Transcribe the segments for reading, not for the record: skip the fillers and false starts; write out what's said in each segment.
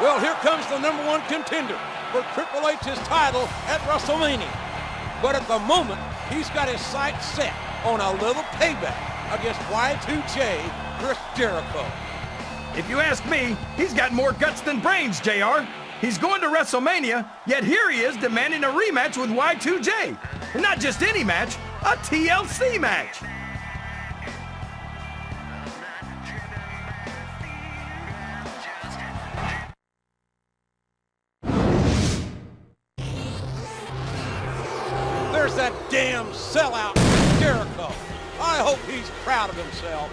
Well, here comes the #1 contender for Triple H's title at WrestleMania. But at the moment, he's got his sights set on a little payback against Y2J, Chris Jericho. If you ask me, he's got more guts than brains, JR. He's going to WrestleMania, yet here he is demanding a rematch with Y2J. And not just any match, a TLC match. There's that damn sellout Jericho. I hope he's proud of himself.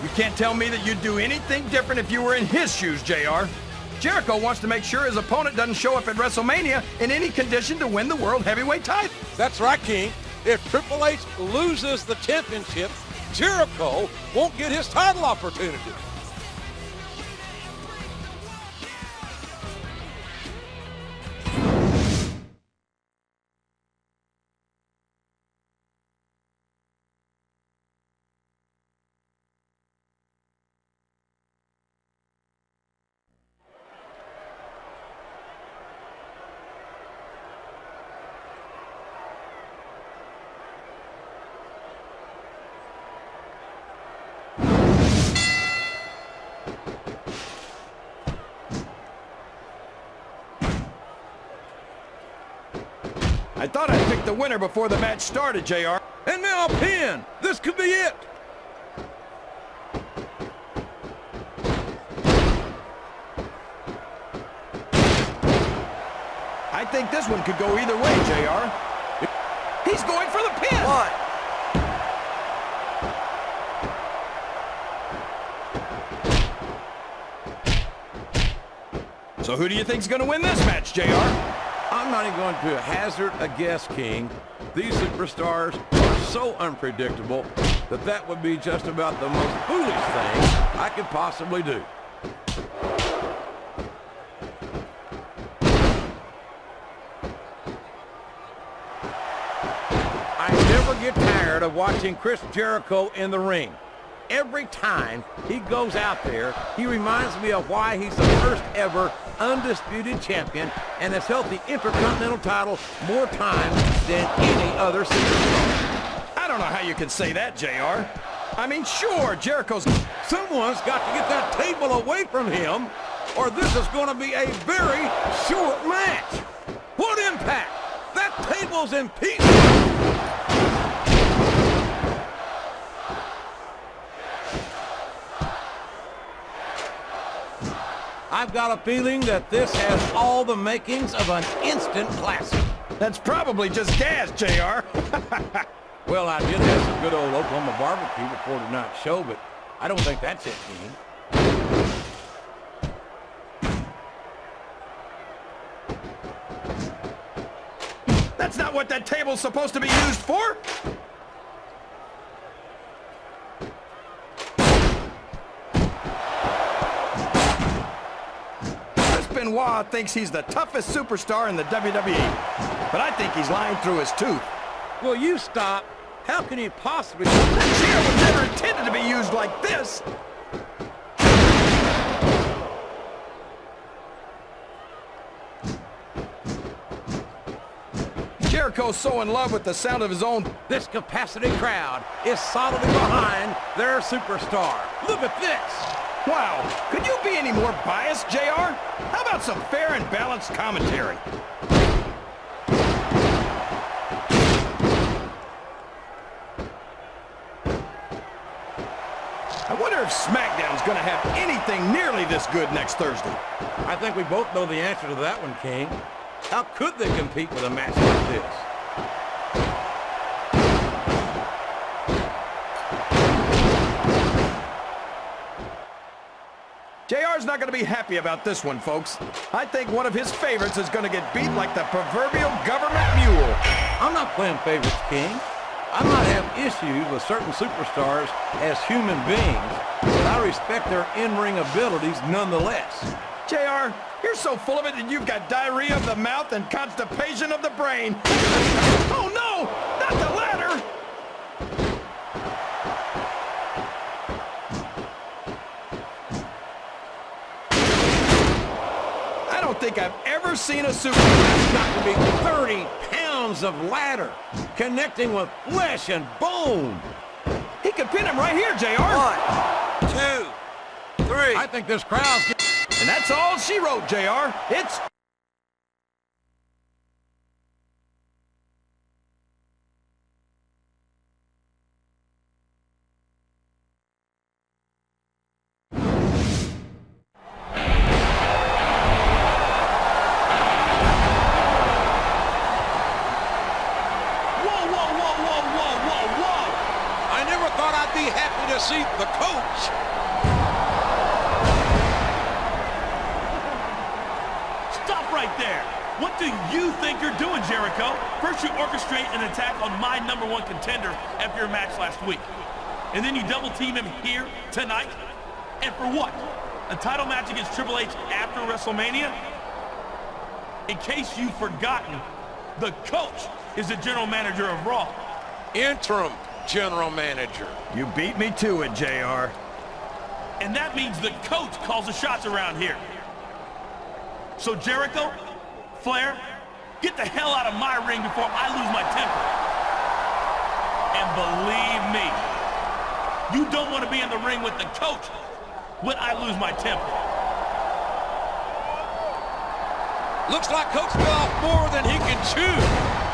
You can't tell me that you'd do anything different if you were in his shoes, JR. Jericho wants to make sure his opponent doesn't show up at WrestleMania in any condition to win the World Heavyweight title. That's right, King. If Triple H loses the championship, Jericho won't get his title opportunity. I thought I'd pick the winner before the match started, JR. And now a pin. This could be it. I think this one could go either way, JR. He's going for the pin. What? So who do you think's going to win this match, JR? I'm not even going to hazard a guess, King. These superstars are so unpredictable that that would be just about the most foolish thing I could possibly do. I never get tired of watching Chris Jericho in the ring. Every time he goes out there, he reminds me of why he's the first ever undisputed champion and has held the Intercontinental title more times than any other superstar. I don't know how you can say that, JR. I mean, sure, Jericho's... Someone's got to get that table away from him, or this is going to be a very short match. What impact? That table's in pieces. I've got a feeling that this has all the makings of an instant classic. That's probably just gas, JR. Well, I did have some good old Oklahoma barbecue before tonight's show, but I don't think that's it, King. That's not what that table's supposed to be used for. Benoit thinks he's the toughest superstar in the WWE, but I think he's lying through his tooth. Will you stop? How can you possibly... That chair was never intended to be used like this. Jericho's so in love with the sound of his own... This capacity crowd is solidly behind their superstar. Look at this. Wow, could you be any more biased, JR? How about some fair and balanced commentary? I wonder if SmackDown's gonna have anything nearly this good next Thursday. I think we both know the answer to that one, King. How could they compete with a match like this? JR's not going to be happy about this one, folks. I think one of his favorites is going to get beat like the proverbial government mule. I'm not playing favorites, King. I might have issues with certain superstars as human beings, but I respect their in-ring abilities nonetheless. JR, you're so full of it that you've got diarrhea of the mouth and constipation of the brain. Oh, no! Not the latter! don't think I've ever seen a super... That's got to be 30 pounds of ladder connecting with flesh and bone. He could pin him right here, JR. 1, 2, 3. I think this crowd's... And that's all she wrote, JR. It's... happy to see the coach. Stop right there. What do you think you're doing, Jericho? First you orchestrate an attack on my #1 contender after your match last week. And then you double team him here tonight? And for what? A title match against Triple H after WrestleMania? In case you've forgotten, the coach is the general manager of Raw. Interim general manager. You beat me to it, JR. And that means the coach calls the shots around here. So Jericho, Flair, get the hell out of my ring before I lose my temper. And believe me, you don't want to be in the ring with the coach when I lose my temper. Looks like Coach bit off more than he can chew.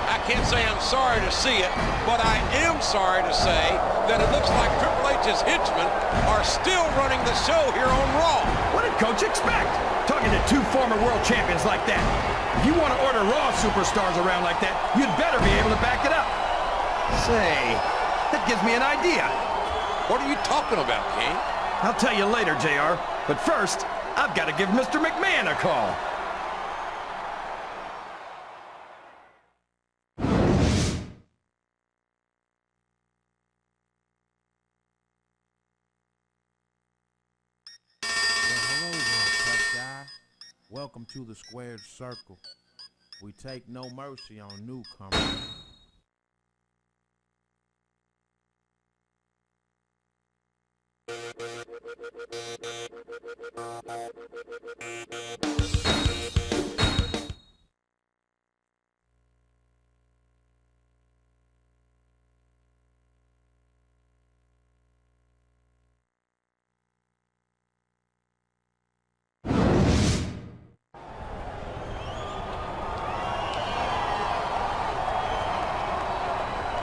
I can't say I'm sorry to see it, but I am sorry to say that it looks like Triple H's henchmen are still running the show here on Raw. What did Coach expect? Talking to two former world champions like that. If you want to order Raw superstars around like that, you'd better be able to back it up. Say, that gives me an idea. What are you talking about, King? I'll tell you later, JR. But first, I've got to give Mr. McMahon a call. Welcome to the squared circle. We take no mercy on newcomers.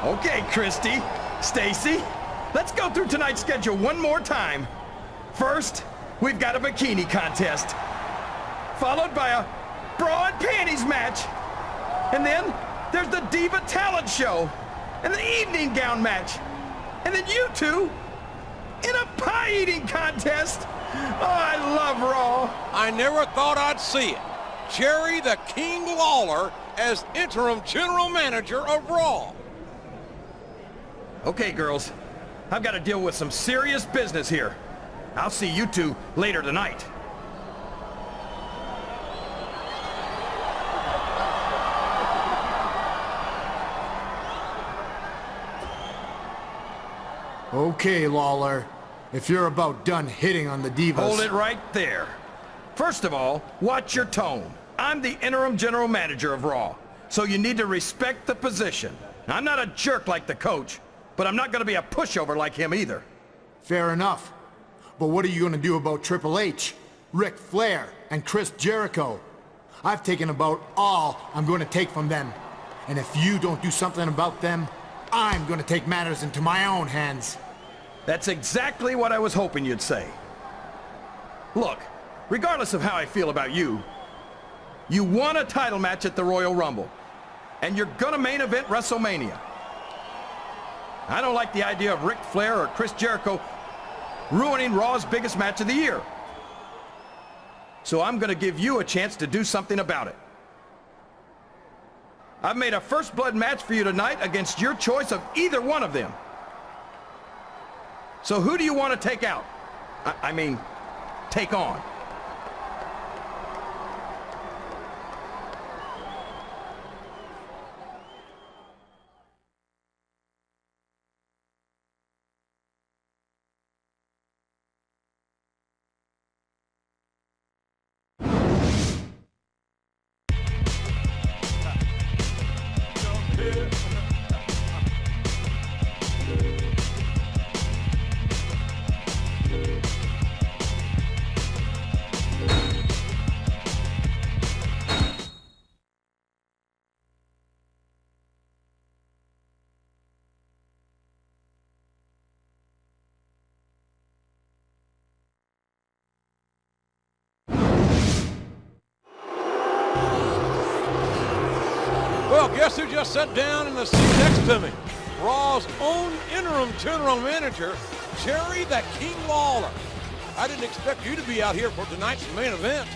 Okay, Christy, Stacy, let's go through tonight's schedule one more time. First, we've got a bikini contest, followed by a bra and panties match. And then there's the Diva Talent Show and the evening gown match. And then you two in a pie-eating contest. Oh, I love Raw. I never thought I'd see it. Jerry the King Lawler as interim general manager of Raw. Okay, girls, I've got to deal with some serious business here. I'll see you two later tonight. Okay, Lawler. If you're about done hitting on the divas... Hold it right there. First of all, watch your tone. I'm the interim general manager of Raw, so you need to respect the position. I'm not a jerk like the coach, but I'm not going to be a pushover like him either. Fair enough. But what are you going to do about Triple H, Ric Flair, and Chris Jericho? I've taken about all I'm going to take from them. And if you don't do something about them, I'm going to take matters into my own hands. That's exactly what I was hoping you'd say. Look, regardless of how I feel about you, you won a title match at the Royal Rumble, and you're going to main event WrestleMania. I don't like the idea of Ric Flair or Chris Jericho ruining Raw's biggest match of the year. So I'm going to give you a chance to do something about it. I've made a first blood match for you tonight against your choice of either one of them. So who do you want to take out? I mean, take on. Well, guess who just sat down in the seat next to me? Raw's own interim general manager, Jerry the King Lawler. I didn't expect you to be out here for tonight's main event.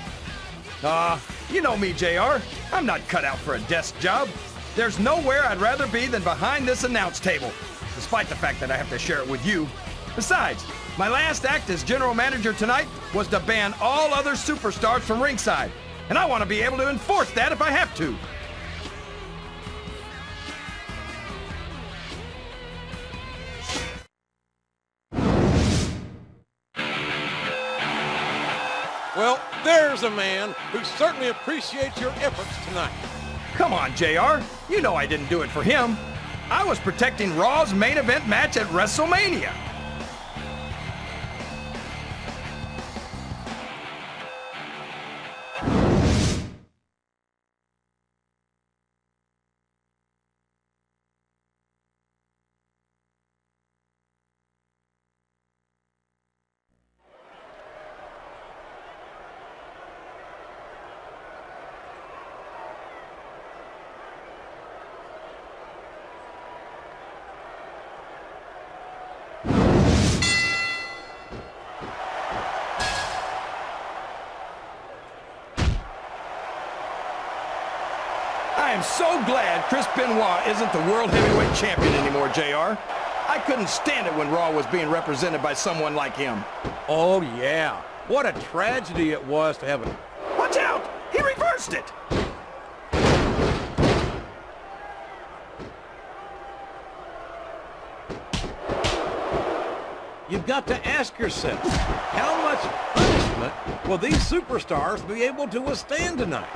You know me, JR. I'm not cut out for a desk job. There's nowhere I'd rather be than behind this announce table, despite the fact that I have to share it with you. Besides, my last act as general manager tonight was to ban all other superstars from ringside, and I want to be able to enforce that if I have to. Well, there's a man who certainly appreciates your efforts tonight. Come on, JR. You know I didn't do it for him. I was protecting Raw's main event match at WrestleMania. I am so glad Chris Benoit isn't the World Heavyweight Champion anymore, JR. I couldn't stand it when Raw was being represented by someone like him. Oh, yeah. What a tragedy it was to have a... Watch out! He reversed it! You've got to ask yourself, how much punishment will these superstars be able to withstand tonight?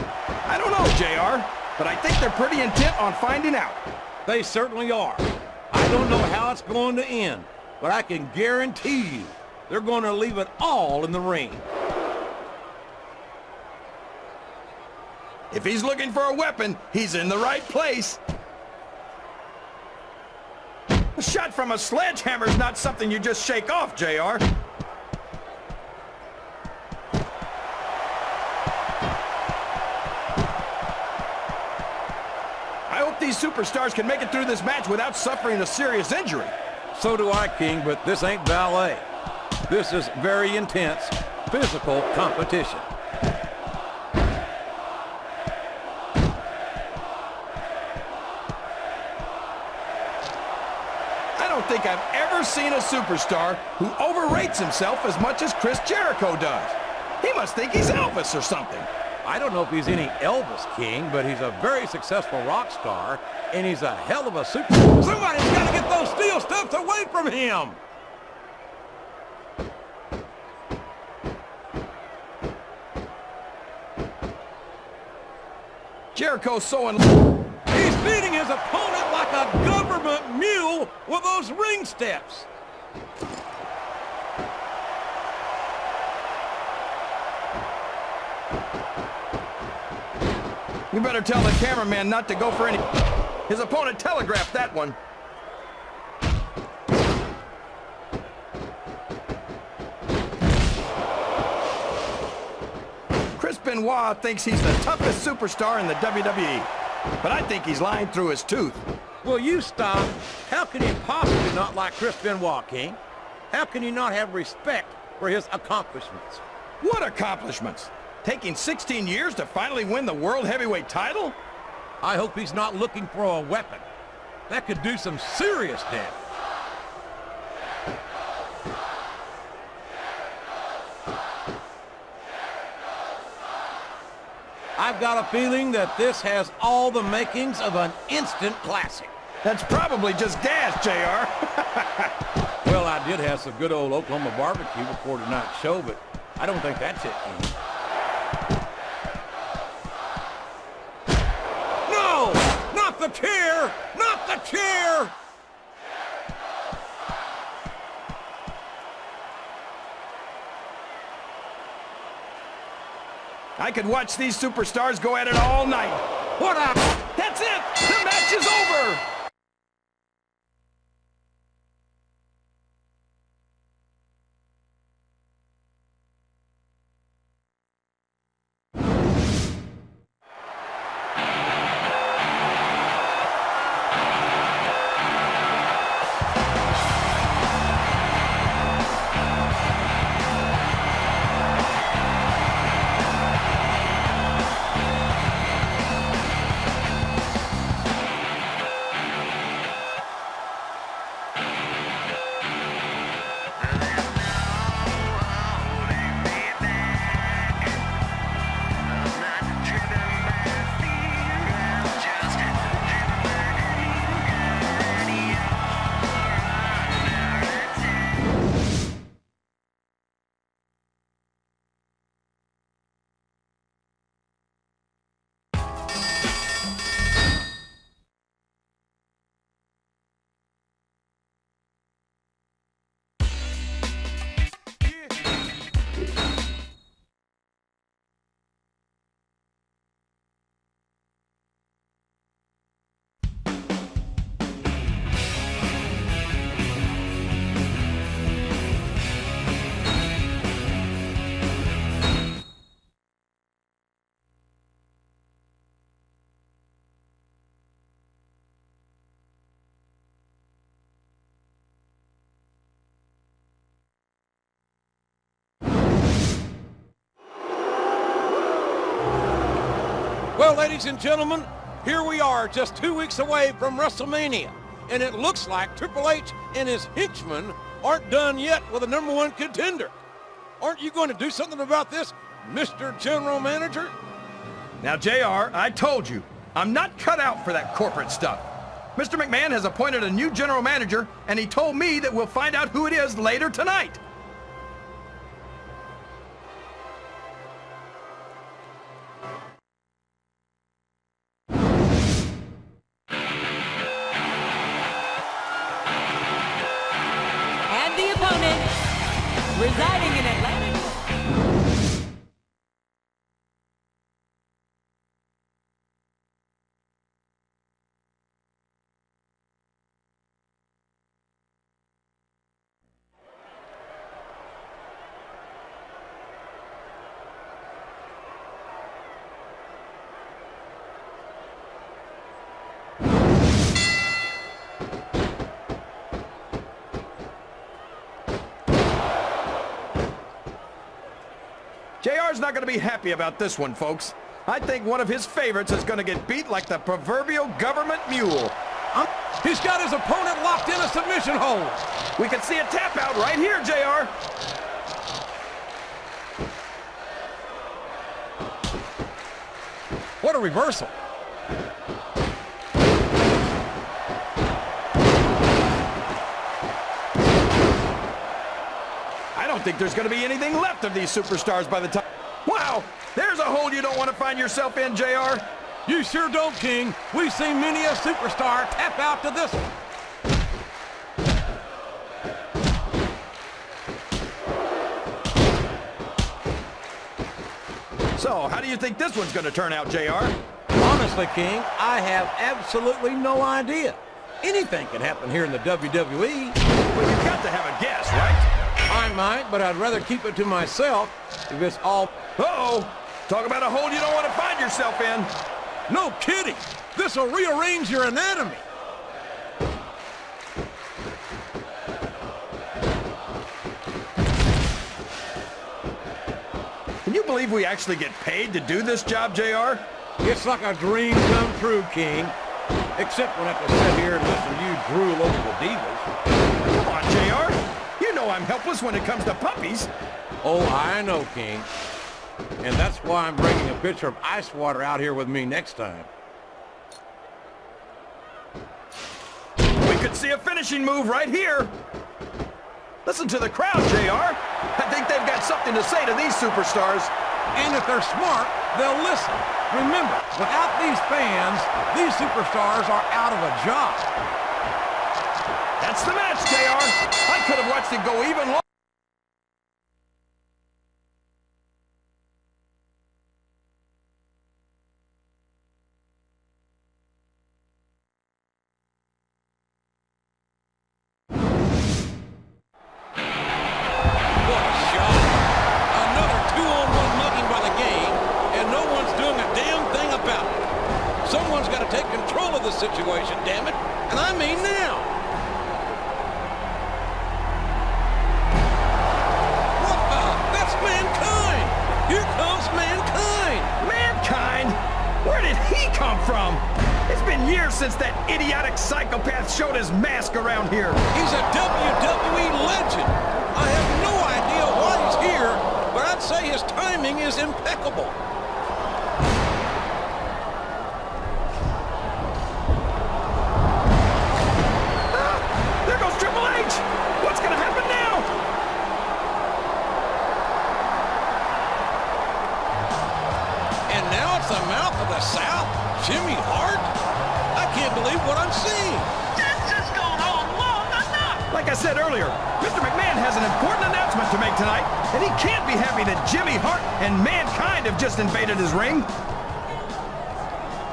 I don't know, JR, but I think they're pretty intent on finding out. They certainly are. I don't know how it's going to end, but I can guarantee you they're going to leave it all in the ring. If he's looking for a weapon, he's in the right place. A shot from a sledgehammer is not something you just shake off, JR. I hope these superstars can make it through this match without suffering a serious injury. So do I, King, but this ain't ballet. This is very intense, physical competition. I don't think I've ever seen a superstar who overrates himself as much as Chris Jericho does. He must think he's Elvis or something. I don't know if he's any Elvis, King, but he's a very successful rock star, and he's a hell of a super... Somebody's got to get those steel stuffs away from him! Jericho's so in... He's beating his opponent like a government mule with those ring steps. You better tell the cameraman not to go for any... His opponent telegraphed that one. Chris Benoit thinks he's the toughest superstar in the WWE, but I think he's lying through his tooth. Will you stop? How can you possibly not like Chris Benoit, King? How can you not have respect for his accomplishments? What accomplishments? Taking 16 years to finally win the World Heavyweight title? I hope he's not looking for a weapon. That could do some serious damage. I've got a feeling that this has all the makings of an instant classic. That's probably just gas, JR. Well, I did have some good old Oklahoma barbecue before tonight's show, but I don't think that's it, King. No! Not the chair! Not the chair! I could watch these superstars go at it all night. What a... That's it! The match is over! Well, ladies and gentlemen, here we are just 2 weeks away from WrestleMania, and it looks like Triple H and his henchmen aren't done yet with the #1 contender. Aren't you going to do something about this, Mr. General Manager? Now, JR, I told you, I'm not cut out for that corporate stuff. Mr. McMahon has appointed a new general manager, and he told me that we'll find out who it is later tonight. And the opponent, residing in Atlanta. JR's not going to be happy about this one, folks. I think one of his favorites is going to get beat like the proverbial government mule. He's got his opponent locked in a submission hold. We can see a tap out right here, JR. What a reversal. I don't think there's going to be anything left of these superstars by the time... Wow! There's a hole you don't want to find yourself in, JR. You sure don't, King. We've seen many a superstar tap out to this one. So, how do you think this one's going to turn out, JR? Honestly, King, I have absolutely no idea. Anything can happen here in the WWE. Well, you've got to have a guess, right? I might, but I'd rather keep it to myself if it's all... Uh-oh! Talk about a hole you don't want to find yourself in. No kidding! This'll rearrange your anatomy. Can you believe we actually get paid to do this job, JR? It's like a dream come true, King. Except when I have to sit here and listen to you drool over the divas. Come on, JR. You know I'm helpless when it comes to puppies. Oh, I know, King. And that's why I'm bringing a pitcher of ice water out here with me next time. We could see a finishing move right here. Listen to the crowd, JR. I think they've got something to say to these superstars. And if they're smart, they'll listen. Remember, without these fans, these superstars are out of a job. That's the match, JR. I could have watched it go even longer. What a shot. Another 2-on-1 mugging by the game, and no one's doing a damn thing about it. Someone's got to take control of the situation, damn it. And I mean now. What the? That's Mankind. Here comes Mankind. Mankind? Where did he come from? It's been years since that idiotic psychopath showed his mask around here. He's a WWE legend. I have no idea why he's here, but I'd say his timing is impeccable. There goes Triple H! What's gonna happen now? And now it's the mouth of the South, Jimmy Hart. I can't believe what I'm seeing. This has gone on long enough. Like I said earlier, Mr. McMahon has an important announcement to make tonight, and he can't be happy that Jimmy Hart and Mankind have just invaded his ring.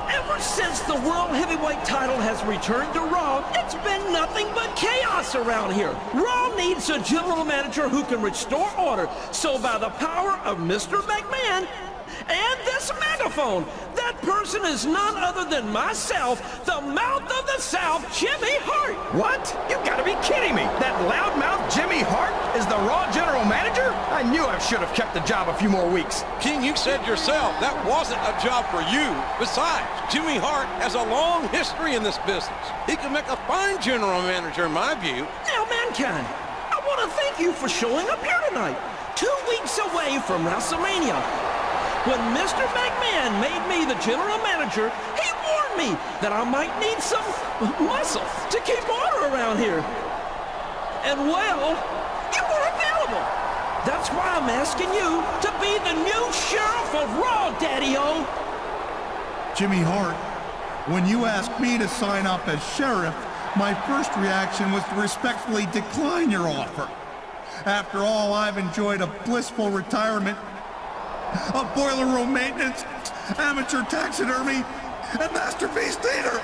Ever since the World Heavyweight title has returned to Raw, it's been nothing but chaos around here. Raw needs a general manager who can restore order. So by the power of Mr. McMahon and this megaphone, the That person is none other than myself, the mouth of the South, Jimmy Hart. What? You gotta be kidding me. That loudmouth Jimmy Hart is the Raw general manager? I knew I should have kept the job a few more weeks. King, you said yourself that wasn't a job for you. Besides, Jimmy Hart has a long history in this business. He can make a fine general manager, in my view. Now, Mankind, I want to thank you for showing up here tonight, 2 weeks away from WrestleMania. When Mr. McMahon made me the general manager, he warned me that I might need some muscle to keep order around here. And well, you were available. That's why I'm asking you to be the new sheriff of Raw, Daddy-O. Jimmy Hart, when you asked me to sign up as sheriff, my first reaction was to respectfully decline your offer. After all, I've enjoyed a blissful retirement of boiler room maintenance, amateur taxidermy, and masterpiece theater.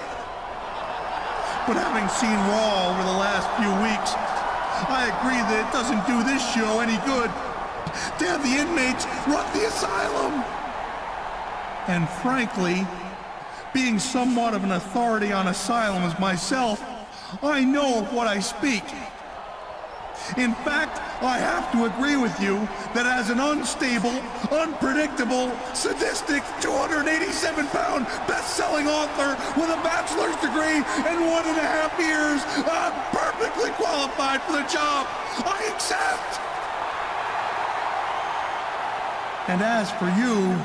But having seen Raw over the last few weeks, I agree that it doesn't do this show any good to have the inmates run the asylum. And frankly, being somewhat of an authority on asylums myself, I know of what I speak. In fact, I have to agree with you that as an unstable, unpredictable, sadistic, 287-pound best-selling author with a bachelor's degree and 1.5 years, I'm perfectly qualified for the job. I accept. And as for you,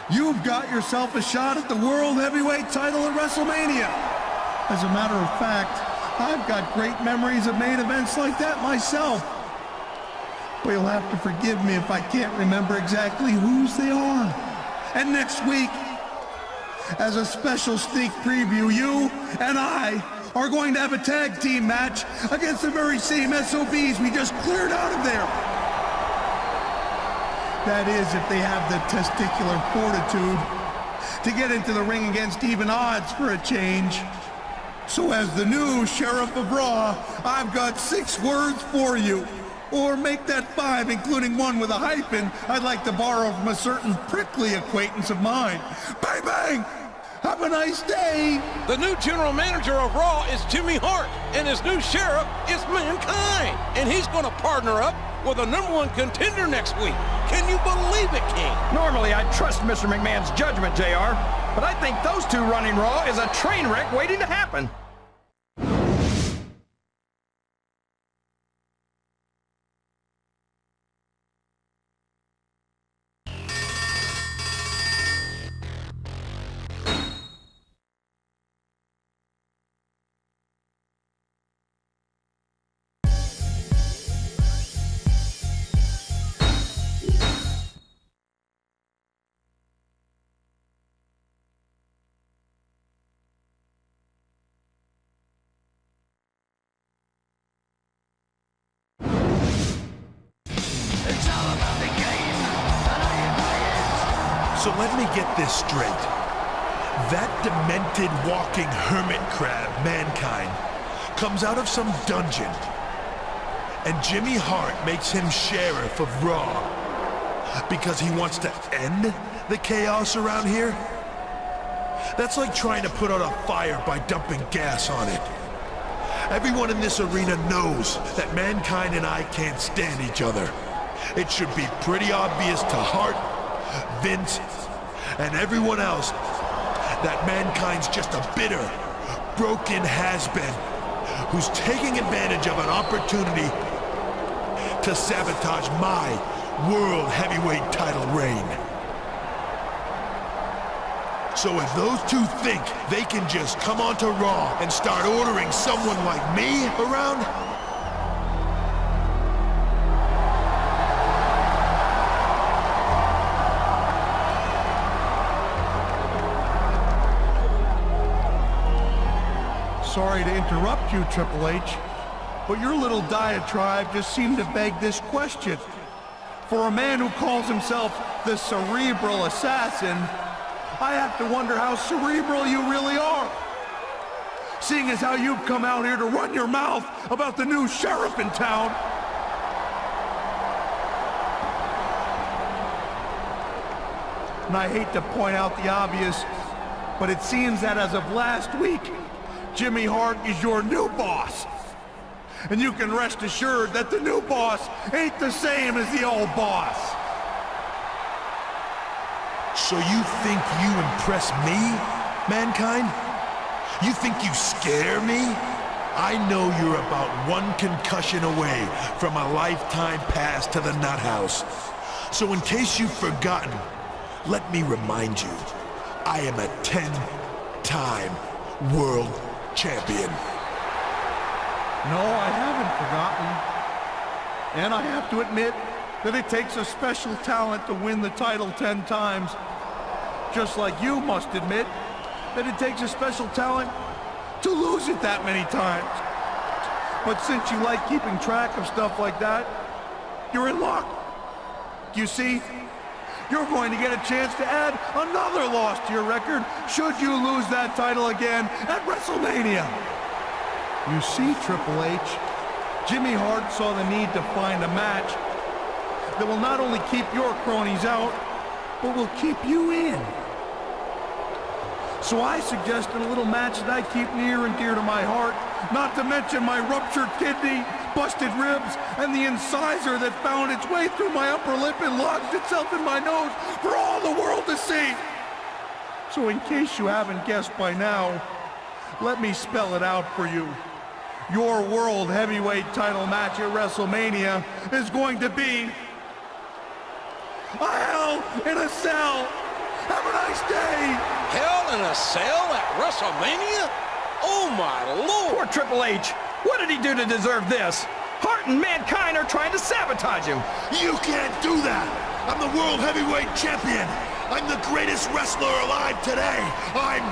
you've got yourself a shot at the World Heavyweight title at WrestleMania. As a matter of fact, I've got great memories of main events like that myself. But you'll have to forgive me if I can't remember exactly whose they are. And next week, as a special sneak preview, you and I are going to have a tag team match against the very same SOBs we just cleared out of there. That is, if they have the testicular fortitude to get into the ring against even odds for a change. So as the new Sheriff of Raw, I've got 6 words for you. Or make that 5, including one with a hyphen I'd like to borrow from a certain prickly acquaintance of mine. Bang, bang! Have a nice day! The new general manager of Raw is Jimmy Hart, and his new sheriff is Mankind. And he's going to partner up with a #1 contender next week. Can you believe it, King? Normally, I trust Mr. McMahon's judgment, JR. But I think those two running Raw is a train wreck waiting to happen. So let me get this straight. That demented walking hermit crab, Mankind, comes out of some dungeon, and Jimmy Hart makes him sheriff of Raw because he wants to end the chaos around here? That's like trying to put out a fire by dumping gas on it. Everyone in this arena knows that Mankind and I can't stand each other. It should be pretty obvious to Hart, Vince, and everyone else that Mankind's just a bitter, broken has-been who's taking advantage of an opportunity to sabotage my World Heavyweight title reign. So if those two think they can just come onto Raw and start ordering someone like me around, sorry to interrupt you, Triple H, but your little diatribe just seemed to beg this question. For a man who calls himself the Cerebral Assassin, I have to wonder how cerebral you really are. Seeing as how you've come out here to run your mouth about the new sheriff in town. And I hate to point out the obvious, but it seems that as of last week, Jimmy Hart is your new boss. And you can rest assured that the new boss ain't the same as the old boss. So you think you impress me, Mankind? You think you scare me? I know you're about one concussion away from a lifetime pass to the nut house. So in case you've forgotten, let me remind you, I am a 10-time world champion. No, I haven't forgotten. And I have to admit that it takes a special talent to win the title 10 times. Just like you must admit that it takes a special talent to lose it that many times. But since you like keeping track of stuff like that, you're in luck. You see, you're going to get a chance to add another loss to your record should you lose that title again at WrestleMania. You see, Triple H, Jimmy Hart saw the need to find a match that will not only keep your cronies out, but will keep you in. So I suggested a little match that I keep near and dear to my heart, not to mention my ruptured kidney, busted ribs, and the incisor that found its way through my upper lip and lodged itself in my nose for all the world to see. So in case you haven't guessed by now, let me spell it out for you. Your World Heavyweight title match at WrestleMania is going to be a Hell in a Cell. Have a nice day. Hell in a Cell at WrestleMania? Oh my Lord! Poor Triple H. What did he do to deserve this? Hart and Mankind are trying to sabotage him. You can't do that! I'm the World Heavyweight Champion! I'm the greatest wrestler alive today! I'm...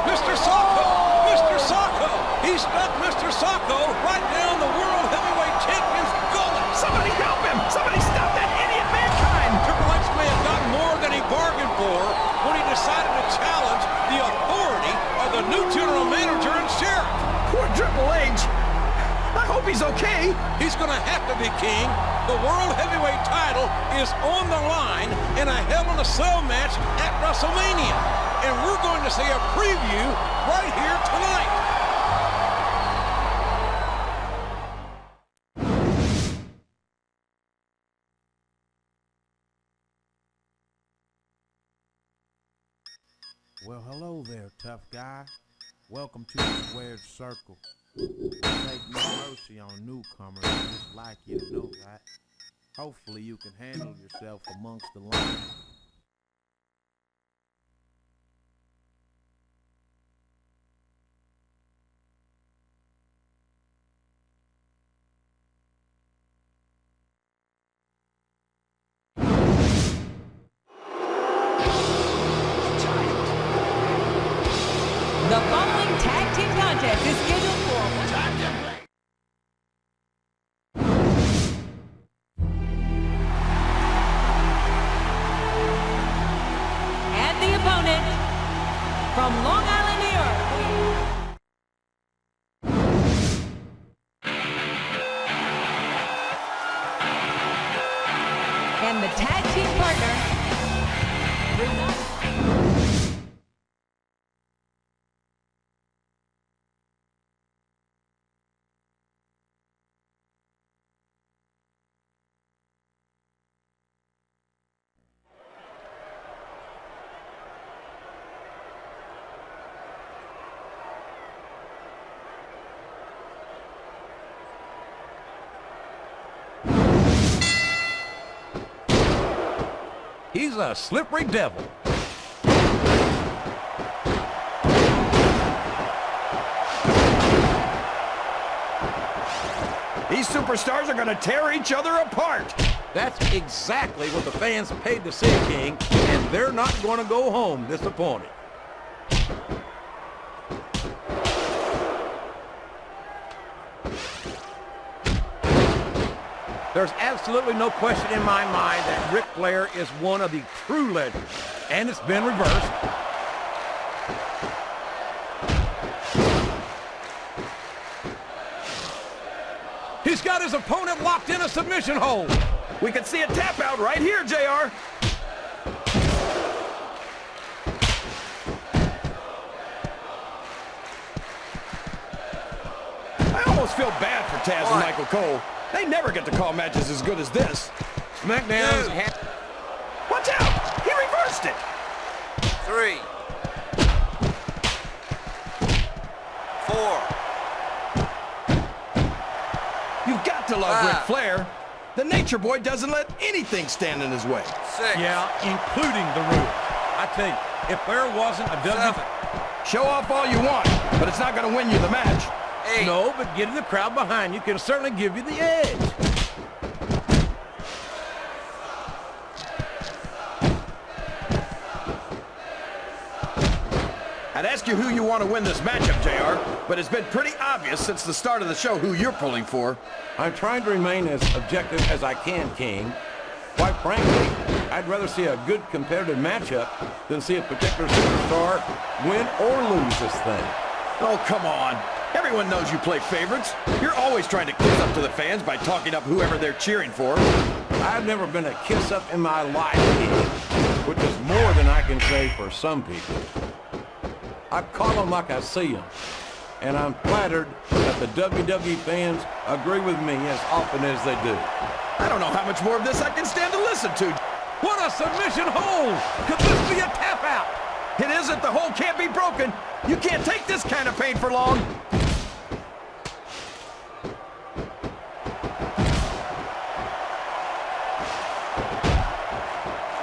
Mr. Socko! Mr. Socko! He stuck Mr. Socko right down the World Heavyweight Champion's gullet! Somebody help him! Somebody stop that idiot Mankind! Triple H may have gotten more than he bargained for when he decided to challenge the authority of the new general manager and sheriff. Poor Triple H! I hope he's okay! He's gonna have to be, King. The World Heavyweight title is on the line in a Hell in a Cell match at WrestleMania. And we're going to see a preview right here tonight. Well, hello there, tough guy. Welcome to the squared circle. We take no mercy on newcomers, just like you to know that. Hopefully you can handle yourself amongst the lines. The following tag team contest is scheduled for and the opponent from Long Island, New York. And the tag team partner. He's a slippery devil. These superstars are going to tear each other apart. That's exactly what the fans paid to see, King, and they're not going to go home disappointed. There's absolutely no question in my mind that Ric Flair is one of the true legends, and it's been reversed. He's got his opponent locked in a submission hold. We can see a tap out right here, JR. almost feel bad for Taz and Michael Cole. They never get to call matches as good as this. SmackDown's Watch out! He reversed it! 3, 4. You've got to love Ric Flair. The Nature Boy doesn't let anything stand in his way. 6. Yeah, including the rules. I tell you, if there wasn't a W... Show off all you want, but it's not going to win you the match. 8. No, but getting the crowd behind you can certainly give you the edge. I'd ask you who you want to win this matchup, JR, but it's been pretty obvious since the start of the show who you're pulling for. I'm trying to remain as objective as I can, King. Quite frankly, I'd rather see a good competitive matchup than see a particular superstar win or lose this thing. Oh, come on. Everyone knows you play favorites. You're always trying to kiss up to the fans by talking up whoever they're cheering for. I've never been a kiss-up in my life, King, which is more than I can say for some people. I call them like I see them, and I'm flattered that the WWE fans agree with me as often as they do. I don't know how much more of this I can stand to listen to. What a submission hold! Could this be a tap out? It isn't. The hold can't be broken. You can't take this kind of pain for long.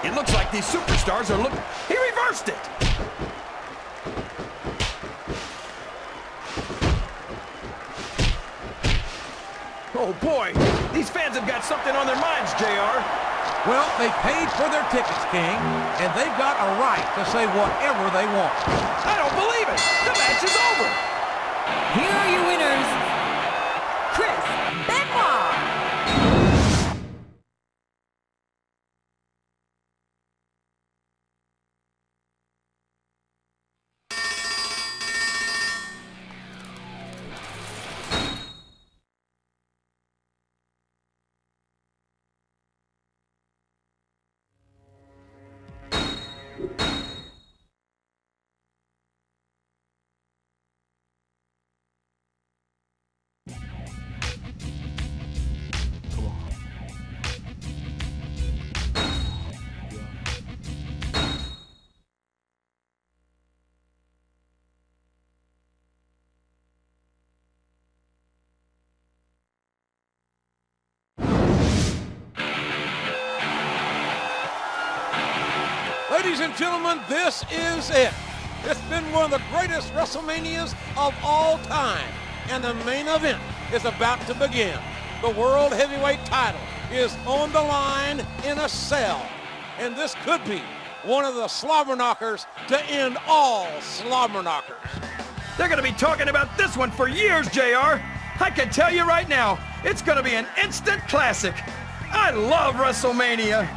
It looks like these superstars are looking... He reversed it! Oh, boy. These fans have got something on their minds, JR. Well, they paid for their tickets, King, and they've got a right to say whatever they want. I don't believe it. The match is over. Here are your winners, Chris Benoit. Ladies and gentlemen, this is it. It's been one of the greatest WrestleManias of all time, and the main event is about to begin. The World Heavyweight title is on the line in a cell, and this could be one of the slobber knockers to end all slobber knockers. They're going to be talking about this one for years, JR. I can tell you right now, it's going to be an instant classic. I love WrestleMania.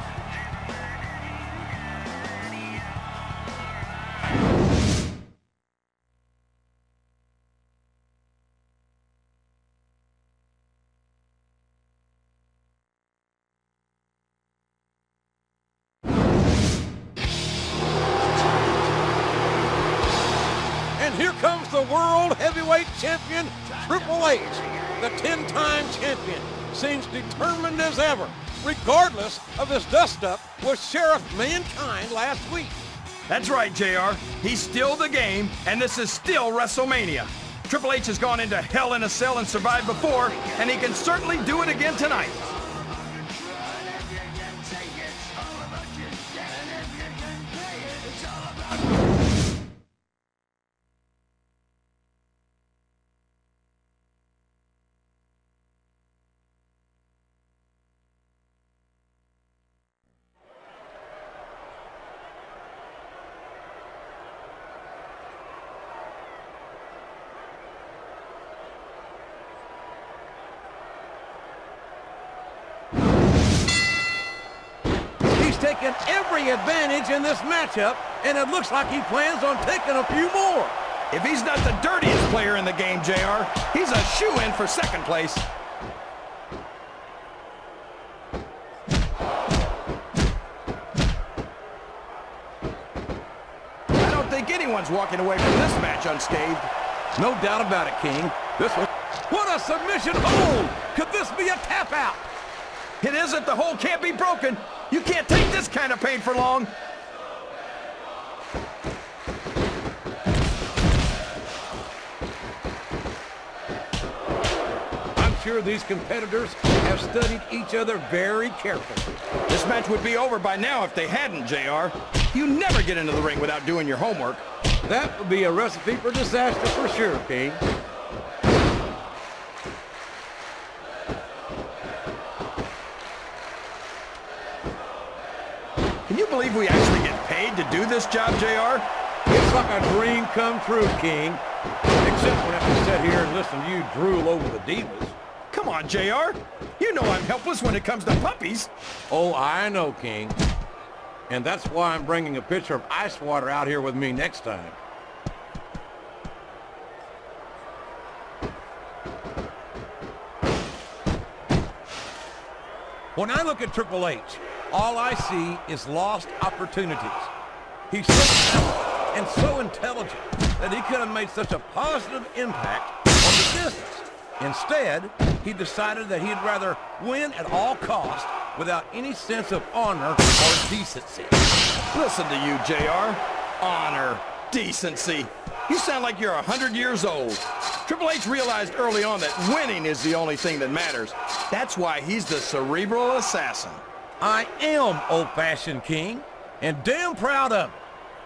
Here comes the World Heavyweight Champion, Triple H. The 10-time champion seems determined as ever, regardless of his dust-up with Sheriff Mankind last week. That's right, JR. He's still the game, and this is still WrestleMania. Triple H has gone into Hell in a Cell and survived before, and he can certainly do it again tonight. Taking every advantage in this matchup, and it looks like he plans on taking a few more. If he's not the dirtiest player in the game, JR, he's a shoo-in for second place. I don't think anyone's walking away from this match unscathed. No doubt about it, King. This one... What a submission hold! Could this be a tap out? It isn't. The hold can't be broken. You can't take this kind of pain for long. I'm sure these competitors have studied each other very carefully. This match would be over by now if they hadn't, JR. You never get into the ring without doing your homework. That would be a recipe for disaster for sure, King. Can you believe we actually get paid to do this job, JR? It's like a dream come true, King. Except when I have to sit here and listen to you drool over the divas. Come on, JR. You know I'm helpless when it comes to puppies. Oh, I know, King. And that's why I'm bringing a pitcher of ice water out here with me next time. When I look at Triple H, all I see is lost opportunities. He's so talented and so intelligent that he could have made such a positive impact on the business. Instead, he decided that he'd rather win at all costs without any sense of honor or decency. Listen to you, JR. Honor, decency. You sound like you're 100 years old. Triple H realized early on that winning is the only thing that matters. That's why he's the cerebral assassin. I am old-fashioned, King, and damn proud of it.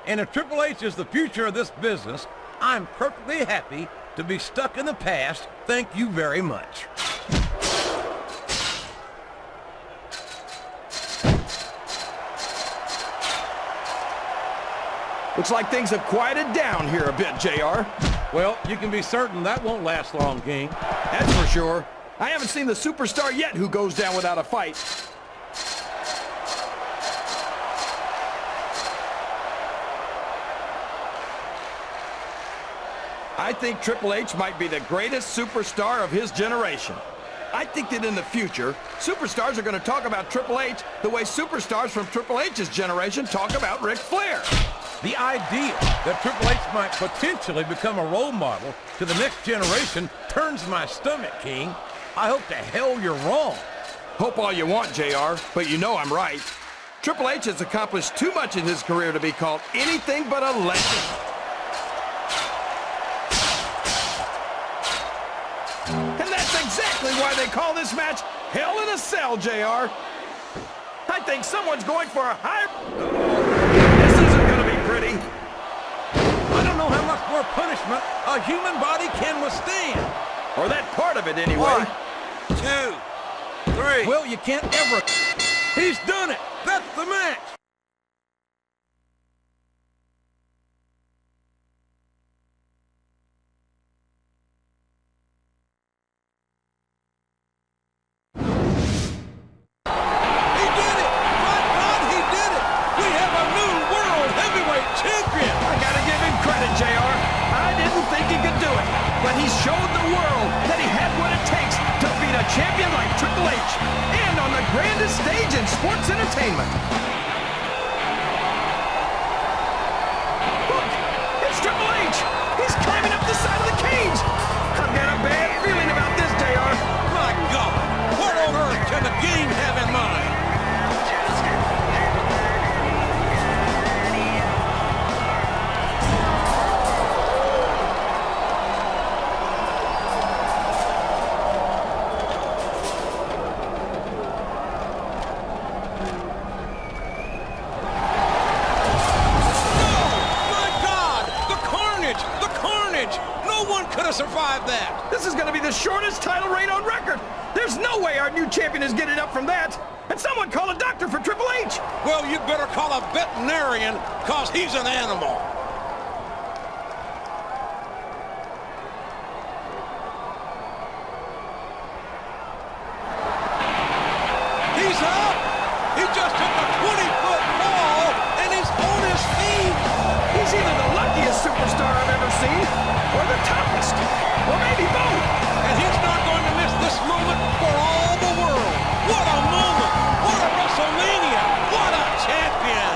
And if Triple H is the future of this business, I'm perfectly happy to be stuck in the past. Thank you very much. Looks like things have quieted down here a bit, JR. Well, you can be certain that won't last long, King. That's for sure. I haven't seen the superstar yet who goes down without a fight. I think Triple H might be the greatest superstar of his generation. I think that in the future, superstars are going to talk about Triple H the way superstars from Triple H's generation talk about Ric Flair. The idea that Triple H might potentially become a role model to the next generation turns my stomach, King. I hope to hell you're wrong. Hope all you want, JR, but you know I'm right. Triple H has accomplished too much in his career to be called anything but a legend. And that's exactly why they call this match Hell in a Cell, JR. I think someone's going for a high... This isn't going to be pretty. I don't know how much more punishment a human body can withstand. Or that part of it, anyway. 1, 2, 3. Well, you can't ever... He's done it. That's the match. He showed the world that he had what it takes to beat a champion like Triple H, and on the grandest stage in sports entertainment. Look, it's Triple H. He's climbing up the side of the cage. I've got a bad feeling about this, JR. My God, what on earth can the game have in mind? Survive that. This is going to be the shortest title reign on record. There's no way our new champion is getting up from that. And someone call a doctor for Triple H. Well, you better call a veterinarian, because he's an animal. He's up. He just took a 20-foot fall, and he's on his feet. He's either the luckiest superstar I've ever seen, or the toughest, or maybe both. And he's not going to miss this moment for all the world. What a moment! What a WrestleMania! What a champion!